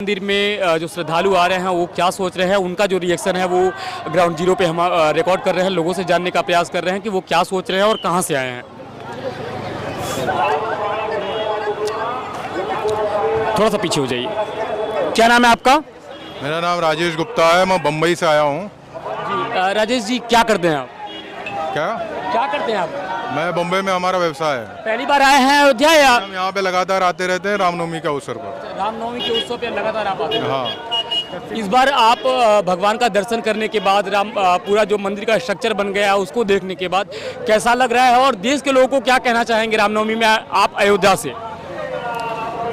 मंदिर में जो श्रद्धालु आ रहे हैं वो क्या सोच रहे हैं, उनका जो रिएक्शन है वो ग्राउंड जीरो पे हम रिकॉर्ड कर रहे हैं। लोगों से जानने का प्रयास कर रहे हैं कि वो क्या सोच रहे हैं और कहां से आए हैं। थोड़ा सा पीछे हो जाइए। क्या नाम है आपका? मेरा नाम राजेश गुप्ता है, मैं बम्बई से आया हूँ। जी राजेश जी, क्या करते हैं आप? क्या करते हैं आप? मैं बम्बई में, हमारा व्यवसाय है। पहली बार आए हैं अयोध्या या? हम यहाँ पे लगातार आते रहते हैं रामनवमी के अवसर पर। रामनवमी के उत्सव पे लगातार आप आते हैं? हाँ। इस बार आप भगवान का दर्शन करने के बाद पूरा जो मंदिर का स्ट्रक्चर बन गया उसको देखने के बाद कैसा लग रहा है और देश के लोगों को क्या कहना चाहेंगे रामनवमी में आप अयोध्या से?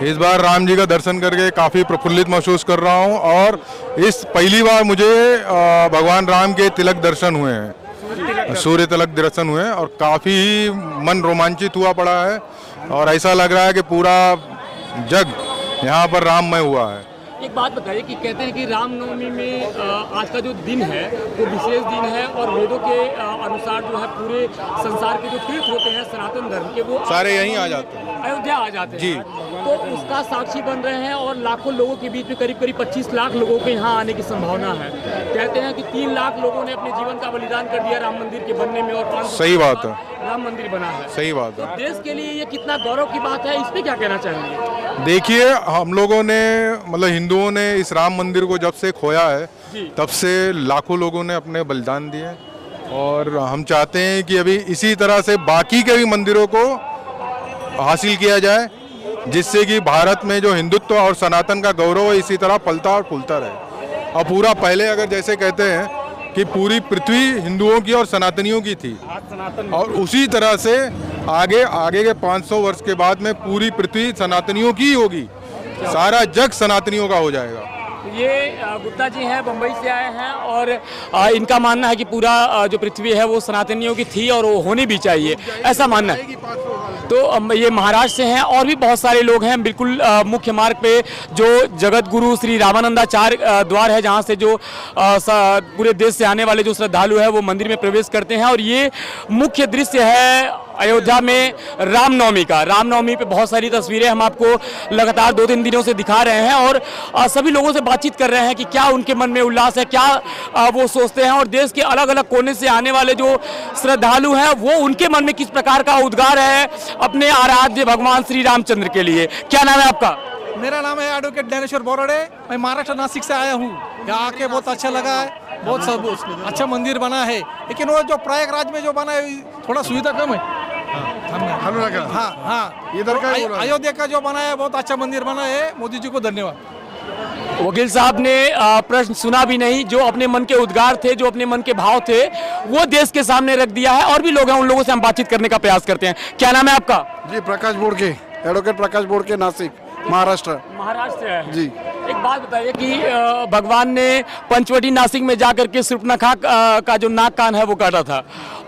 इस बार राम जी का दर्शन करके काफ़ी प्रफुल्लित महसूस कर रहा हूँ और इस पहली बार मुझे भगवान राम के तिलक दर्शन हुए हैं, सूर्य तिलक दर्शन हुए हैं और काफ़ी मन रोमांचित हुआ पड़ा है और ऐसा लग रहा है कि पूरा जग यहाँ पर राममय हुआ है। एक बात बताइए कि कहते हैं कि रामनवमी में आज का जो दिन है वो विशेष दिन है और वेदों के अनुसार जो है पूरे संसार के जो तीर्थ होते हैं सनातन धर्म के वो सारे यहीं आ जाते हैं, अयोध्या आ जाते हैं जी। तो उसका साक्षी बन रहे हैं और लाखों लोगों के बीच में करीब 25 लाख लोगों के यहाँ आने की संभावना है। कहते हैं कि 3 लाख लोगों ने अपने जीवन का बलिदान कर दिया राम मंदिर के बनने में और 500 सही बात है, राम मंदिर बना है। सही बात है। तो देश के लिए ये कितना गौरव की बात है, इस पे क्या कहना चाहेंगे? देखिए, हम लोगों ने मतलब हिंदुओं ने इस राम मंदिर को जब से खोया है तब से लाखों लोगों ने अपने बलिदान दिए और हम चाहते हैं कि अभी इसी तरह से बाकी के भी मंदिरों को हासिल किया जाए जिससे कि भारत में जो हिंदुत्व और सनातन का गौरव है इसी तरह पलता और फूलता रहे। और पूरा पहले अगर जैसे कहते हैं कि पूरी पृथ्वी हिंदुओं की और सनातनियों की थी और उसी तरह से आगे के 500 वर्ष के बाद में पूरी पृथ्वी सनातनियों की होगी, सारा जग सनातनियों का हो जाएगा। ये गुप्ता जी हैं, बम्बई से आए हैं और इनका मानना है कि पूरा जो पृथ्वी है वो सनातनियों की थी और वो होनी भी चाहिए, ऐसा मानना है। तो ये महाराष्ट्र से हैं और भी बहुत सारे लोग हैं। बिल्कुल मुख्य मार्ग पे जो जगत गुरु श्री रामानंदाचार्य द्वार है जहाँ से जो पूरे देश से आने वाले जो श्रद्धालु है वो मंदिर में प्रवेश करते हैं और ये मुख्य दृश्य है अयोध्या में रामनवमी का। रामनवमी पे बहुत सारी तस्वीरें हम आपको लगातार 2-3 दिनों से दिखा रहे हैं और सभी लोगों से बातचीत कर रहे हैं कि क्या उनके मन में उल्लास है, क्या वो सोचते हैं और देश के अलग अलग कोने से आने वाले जो श्रद्धालु हैं वो उनके मन में किस प्रकार का उद्गार है अपने आराध्य भगवान श्री रामचंद्र के लिए। क्या नाम है आपका? मेरा नाम है एडवोकेट ज्ञानेश्वर बोराडे, मैं महाराष्ट्र नासिक से आया हूँ। यहाँ आके बहुत अच्छा लगा है, बहुत सब अच्छा मंदिर बना है, लेकिन वो जो प्रयागराज में जो बना है थोड़ा सुविधा कम है। हाँ, इधर का अयोध्या का जो बना है बहुत अच्छा मंदिर बना है। मोदी जी को धन्यवाद। वकील साहब ने प्रश्न सुना भी नहीं, जो अपने मन के उद्गार थे, जो अपने मन के भाव थे वो देश के सामने रख दिया है और भी लोग हैं, उन लोगों से हम बातचीत करने का प्रयास करते हैं। क्या नाम है आपका? जी प्रकाश बोड़के, एडवोकेट प्रकाश बोड़के, नासिक, महाराष्ट्र है जी। एक बात बताइए कि भगवान ने पंचवटी नासिक में जाकर के शूर्पणखा का जो नाक कान है वो काटा था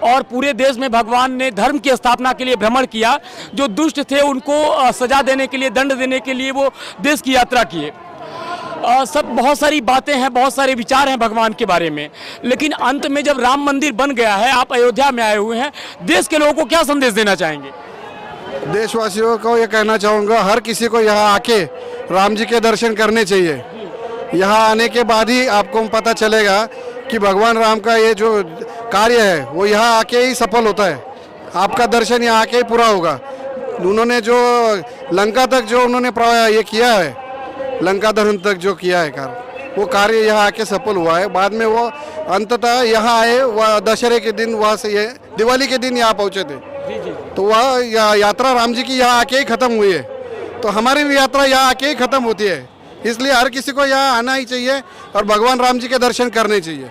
और पूरे देश में भगवान ने धर्म की स्थापना के लिए भ्रमण किया। जो दुष्ट थे उनको सजा देने के लिए, दंड देने के लिए वो देश की यात्रा किए। सब बहुत सारी बातें हैं, बहुत सारे विचार हैं भगवान के बारे में, लेकिन अंत में जब राम मंदिर बन गया है, आप अयोध्या में आए हुए हैं, देश के लोगों को क्या संदेश देना चाहेंगे? देशवासियों को ये कहना चाहूँगा, हर किसी को यहाँ आके राम जी के दर्शन करने चाहिए। यहाँ आने के बाद ही आपको पता चलेगा कि भगवान राम का ये जो कार्य है वो यहाँ आके ही सफल होता है। आपका दर्शन यहाँ आके ही पूरा होगा। उन्होंने जो लंका तक जो उन्होंने ये किया है, लंका दहन तक जो किया है कार्य, वो कार्य यहाँ आके सफल हुआ है। बाद में वो अंततः यहाँ आए, वह दशहरे के दिन, वहाँ से ये दिवाली के दिन यहाँ पहुँचे थे। तो वह यात्रा राम जी की यहाँ आके ही खत्म हुई है, तो हमारी भी यात्रा यहाँ आके ही खत्म होती है। इसलिए हर किसी को यहाँ आना ही चाहिए और भगवान राम जी के दर्शन करने चाहिए।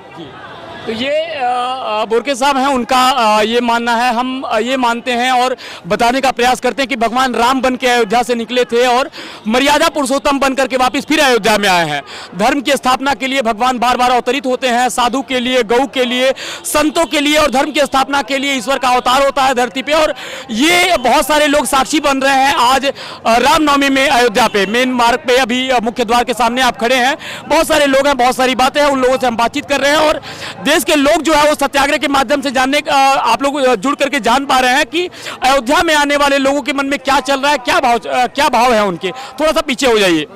तो ये बोरके साहब हैं, उनका ये मानना है। हम ये मानते हैं और बताने का प्रयास करते हैं कि भगवान राम बन के अयोध्या से निकले थे और मर्यादा पुरुषोत्तम बन करके वापस फिर अयोध्या में आए हैं। धर्म की स्थापना के लिए भगवान बार बार अवतरित होते हैं, साधु के लिए, गौ के लिए, संतों के लिए, और धर्म की स्थापना के लिए ईश्वर का अवतार होता है धरती पे। और ये बहुत सारे लोग साक्षी बन रहे हैं आज रामनवमी में अयोध्या पे मेन मार्ग पे, अभी मुख्य द्वार के सामने आप खड़े हैं। बहुत सारे लोग हैं, बहुत सारी बातें हैं, उन लोगों से हम बातचीत कर रहे हैं और देश के लोग जो है वो सत्याग्रह के माध्यम से जानने आप लोग जुड़ करके जान पा रहे हैं कि अयोध्या में आने वाले लोगों के मन में क्या चल रहा है, क्या भाव है उनके। थोड़ा सा पीछे हो जाइए।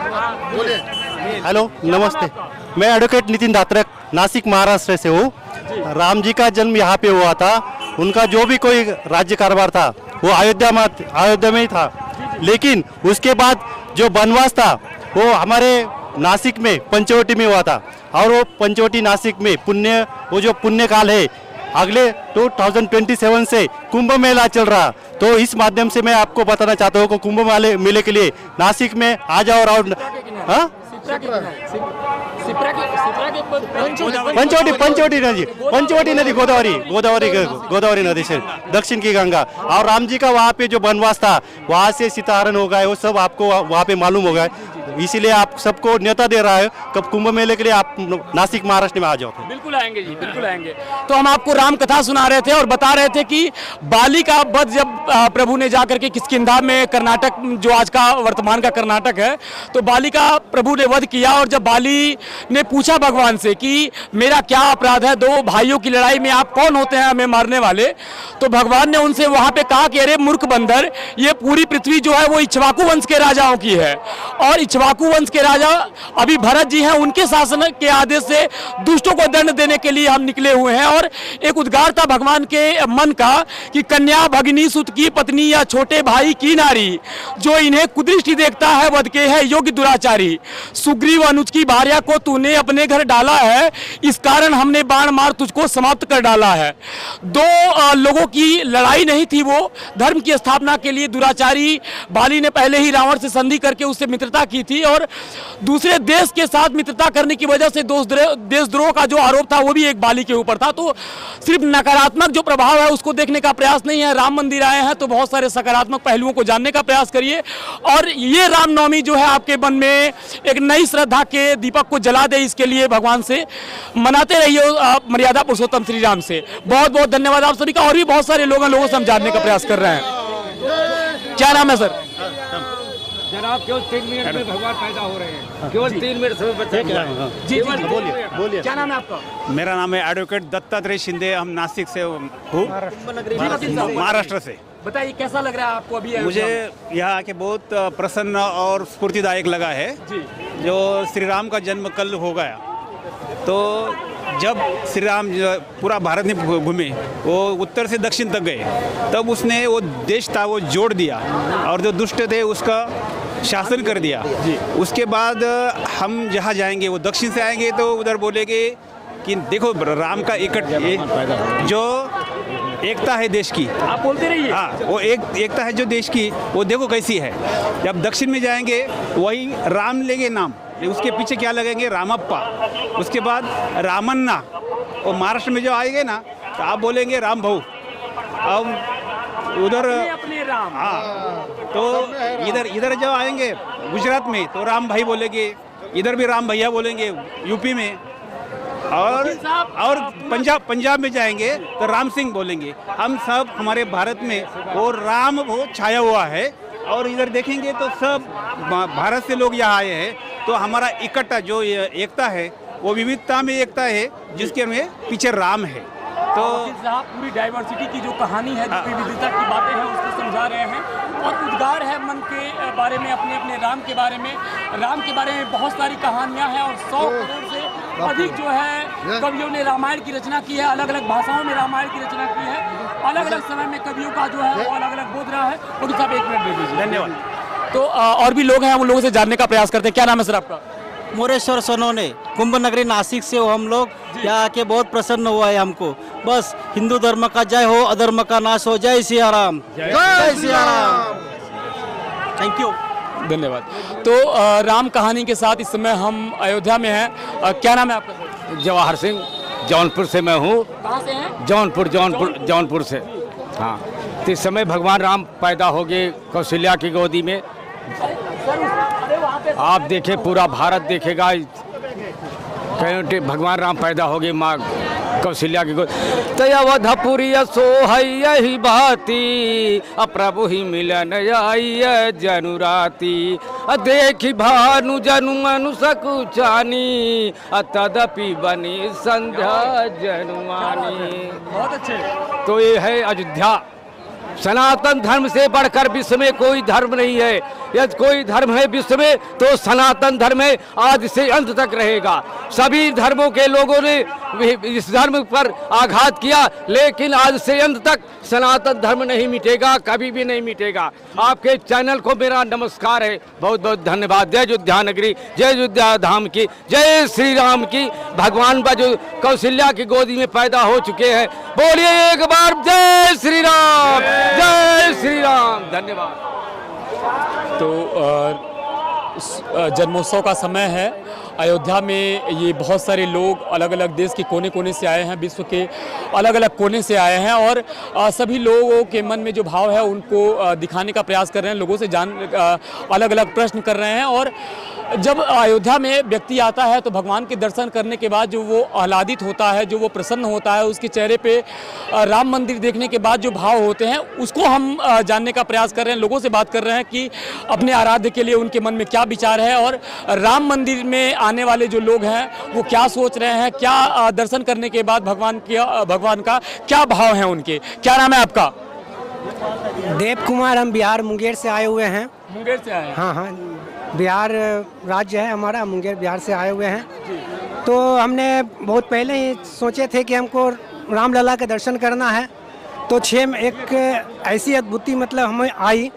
हेलो, नमस्ते। मैं एडवोकेट नितिन दात्रक नासिक महाराष्ट्र से हूँ। राम जी का जन्म यहाँ पे हुआ था। उनका जो भी कोई राज्य कारोबार था वो अयोध्या में ही था, लेकिन उसके बाद जो वनवास था वो हमारे नासिक में पंचवटी में हुआ था। और वो पंचवटी नासिक में वो जो पुण्य काल है, अगले 2027 से कुंभ मेला चल रहा। तो इस माध्यम से मैं आपको बताना चाहता हूँ कि कुंभ मेले के लिए नासिक में आ जाओ। और हाँ, पंचवटी नदी गोदावरी नदी से दक्षिण की गंगा। और राम जी का वहाँ पे जो वनवास था, वहाँ से सीताहरण हो गए, वो सब आपको वहाँ पे मालूम होगा। इसीलिए आप सबको न्योता दे रहा है कब कुंभ मेले के लिए आप नासिक महाराष्ट्र में आ जाओ। बिल्कुल आएंगे जी, बिल्कुल आएंगे। तो हम आपको राम कथा सुना रहे थे और बता रहे थे कि बाली का वध जब प्रभु ने जाकर के किष्किंधा में, कर्नाटक जो आज का वर्तमान का कर्नाटक है, तो बाली का प्रभु ने वध किया। और जब बाली ने पूछा भगवान से कि मेरा क्या अपराध है, दो भाइयों की लड़ाई में आप कौन होते हैं हमें मारने वाले, तो भगवान ने उनसे वहां पे कहा कि अरे मूर्ख बंदर, ये पूरी पृथ्वी जो है वो इक्ष्वाकु वंश के राजाओं की है, और इक्ष्वाकु वंश के राजा अभी भरत जी हैं, उनके शासन के आदेश से दुष्टों को दंड देने के लिए हम निकले हुए हैं। और एक उद्गार था भगवान के मन का कि कन्या भगिनी सुत की पत्नी या छोटे भाई की नारी, जो इन्हें कुदृष्टि देखता है वध के है योग्य दुराचारी। सुग्रीव अनुज की भार्या को तूने अपने घर डाला है, इस कारण हमने बाण मार तुझको समाप्त कर डाला है। दो लोगों की लड़ाई नहीं थी, वो धर्म की स्थापना के लिए दुराचारी बाली ने पहले ही रावण से संधि करके उससे मित्रता की थी, और दूसरे देश के साथ मित्रता करने की वजह से देशद्रोह का जो आरोप था वो भी एक बाली के ऊपर था। तो सिर्फ नकारात्मक जो प्रभाव है उसको देखने का प्रयास नहीं है। राम मंदिर आए हैं तो बहुत सारे सकारात्मक पहलुओं को जानने का प्रयास करिए, और ये रामनवमी जो है आपके मन में एक नई श्रद्धा के दीपक को जला दे, इसके लिए भगवान से मनाते रहिए मर्यादा पुरुषोत्तम श्री राम से। बहुत बहुत धन्यवाद आप सभी का। और भी बहुत सारे लोगों से हम जानने का प्रयास कर रहे हैं। क्या नाम है सर? जनाब केवल 3 मिनट में भगवान पैदा हो रहे हैं, केवल 3 मिनट समय बचा। जी बोलिए। क्या नाम है आपका? मेरा नाम है एडवोकेट दत्तात्रेय शिंदे। हम नासिक से हूँ, महाराष्ट्र से। बताइए कैसा लग रहा है आपको अभी? मुझे यहाँ आके बहुत प्रसन्न और स्फूर्तिदायक लगा है जी। जो श्री राम का जन्म कल हो गया, तो जब श्री राम पूरा भारत में घूमे, वो उत्तर से दक्षिण तक गए, तब उसने वो देश था वो जोड़ दिया, और जो दुष्ट थे उसका शासन कर दिया जी। उसके बाद हम जहाँ जाएंगे वो दक्षिण से आएंगे, तो उधर बोलेंगे कि देखो राम का जो एकता है देश की, आप बोलते रहिए। हाँ, वो एकता है जो देश की, वो देखो कैसी है। जब दक्षिण में जाएंगे वही राम लेंगे नाम, उसके पीछे क्या लगेंगे? रामप्पा, उसके बाद रामन्ना। और महाराष्ट्र में जो आएंगे ना तो आप बोलेंगे राम भाऊ। अब उधर अपने राम, हाँ, तो इधर जो आएंगे गुजरात में तो राम भाई बोलेंगे, इधर भी राम भैया बोलेंगे यूपी में, और पंजाब में जाएंगे तो राम सिंह बोलेंगे। हम सब हमारे भारत में वो राम वो छाया हुआ है, और इधर देखेंगे तो सब भारत से लोग यहाँ आए हैं। तो हमारा इकट्ठा जो एकता है वो विविधता में एकता है, जिसके में पीछे राम है। तो पूरी डाइवर्सिटी की जो कहानी है, जो विविधता की बातें हैं उसको समझा रहे हैं, और उद्गार है मन के बारे में, अपने अपने राम के बारे में बहुत सारी कहानियां हैं, और 100 करोड़ से अधिक जो है कवियों ने रामायण की रचना की है, अलग अलग भाषाओं में रामायण की रचना की है, अलग अलग समय में कवियों का जो है वो अलग अलग बोध रहा है। और साहब 1 मिनट दे दीजिए। धन्यवाद। तो और भी लोग हैं, उन लोगों से जानने का प्रयास करते हैं। क्या नाम है सर आपका? मोरेश्वर सोनोने, कुंभ नगरी नासिक से हो हम लोग। यहाँ आके बहुत प्रसन्न हुआ है हमको। बस हिंदू धर्म का जय हो, अधर्म का नाश हो। जय सिया राम, जय सिया राम। थैंक यू, धन्यवाद। तो राम कहानी के साथ इस समय हम अयोध्या में हैं। क्या नाम है आपका? जवाहर सिंह, जौनपुर से मैं हूँ। कहाँ से हैं? जौनपुर से। हाँ, तो इस समय भगवान राम पैदा हो गए कौशल्या की गोदी में। आप देखें, पूरा भारत देखेगा, कहीं भगवान राम पैदा हो गए माँ कौशल्या की गोद। तयवधपुरी सो है यही भांति, प्रभु ही मिलन आई जनुराती। देखी भानु जनु मनु सकुचानी, तदपि बनी संध्या जनुआनी। बहुत अच्छे। तो ये है अयोध्या। सनातन धर्म से बढ़कर विश्व में कोई धर्म नहीं है। यदि कोई धर्म है विश्व में तो सनातन धर्म है, आज से अंत तक रहेगा। सभी धर्मों के लोगों ने इस धर्म पर आघात किया, लेकिन आज से अंत तक सनातन धर्म नहीं मिटेगा, कभी भी नहीं मिटेगा। आपके चैनल को मेरा नमस्कार है, बहुत बहुत धन्यवाद। जय अयोध्या नगरी, जय अयोध्या धाम की, जय श्री राम की। भगवान जो कौशल्या की गोदी में पैदा हो चुके हैं, बोलिए एक बार जय श्री राम, जय श्री राम। धन्यवाद। तो जन्मोत्सव का समय है अयोध्या में। ये बहुत सारे लोग अलग अलग देश के कोने कोने से आए हैं, विश्व के अलग अलग कोने से आए हैं और सभी लोगों के मन में जो भाव है उनको दिखाने का प्रयास कर रहे हैं, लोगों से अलग अलग प्रश्न कर रहे हैं। और जब अयोध्या में व्यक्ति आता है तो भगवान के दर्शन करने के बाद जो वो आह्लादित होता है, जो वो प्रसन्न होता है, उसके चेहरे पे राम मंदिर देखने के बाद जो भाव होते हैं उसको हम जानने का प्रयास कर रहे हैं, लोगों से बात कर रहे हैं कि अपने आराध्य के लिए उनके मन में क्या विचार है और राम मंदिर में आने वाले जो लोग हैं वो क्या सोच रहे हैं, क्या दर्शन करने के बाद भगवान का क्या भाव है उनके। क्या नाम है आपका? देव कुमार, हम बिहार मुंगेर से आए हुए हैं। मुंगेर से आए हैं? हाँ, बिहार राज्य है हमारा, मुंगेर बिहार से आए हुए हैं। तो हमने बहुत पहले ही सोचे थे कि हमको रामलला के दर्शन करना है। तो एक ऐसी अद्भुति मतलब हमें आई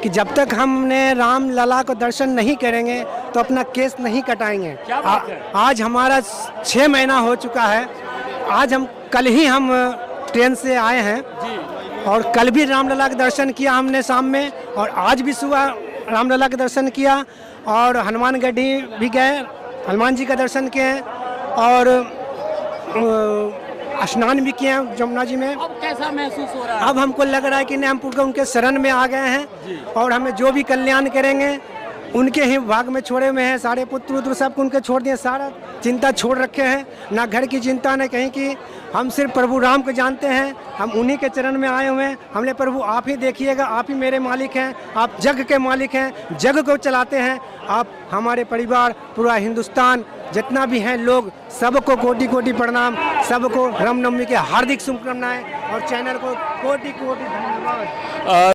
कि जब तक हमने रामलला को दर्शन नहीं करेंगे तो अपना केस नहीं कटाएंगे। आज हमारा 6 महीना हो चुका है। आज कल ही हम ट्रेन से आए हैं और कल भी रामलला के दर्शन किया हमने शाम में, और आज भी सुबह रामलला के दर्शन किया और हनुमानगढ़ी भी गए, हनुमान जी का दर्शन किए और स्नान भी किए हैं जमुना जी में। अब कैसा महसूस हो रहा है? अब हमको लग रहा है कि नहीं, हम पूरा उनके शरण में आ गए हैं और हमें जो भी कल्याण करेंगे उनके ही भाग में छोड़े हुए हैं। सारे पुत्र उत्र सबको उनके छोड़ दिए, सारा चिंता छोड़ रखे हैं, ना घर की चिंता न कहीं की। हम सिर्फ प्रभु राम को जानते हैं, हम उन्हीं के चरण में आए हुए हैं। हमने प्रभु आप ही देखिएगा, आप ही मेरे मालिक हैं, आप जग के मालिक हैं, जग को चलाते हैं। आप हमारे परिवार, पूरा हिंदुस्तान जितना भी हैं लोग, सबको कोटि कोटि प्रणाम, सबको रामनवमी के हार्दिक शुभकामनाएं और चैनल को कोटि कोटि धन्यवाद।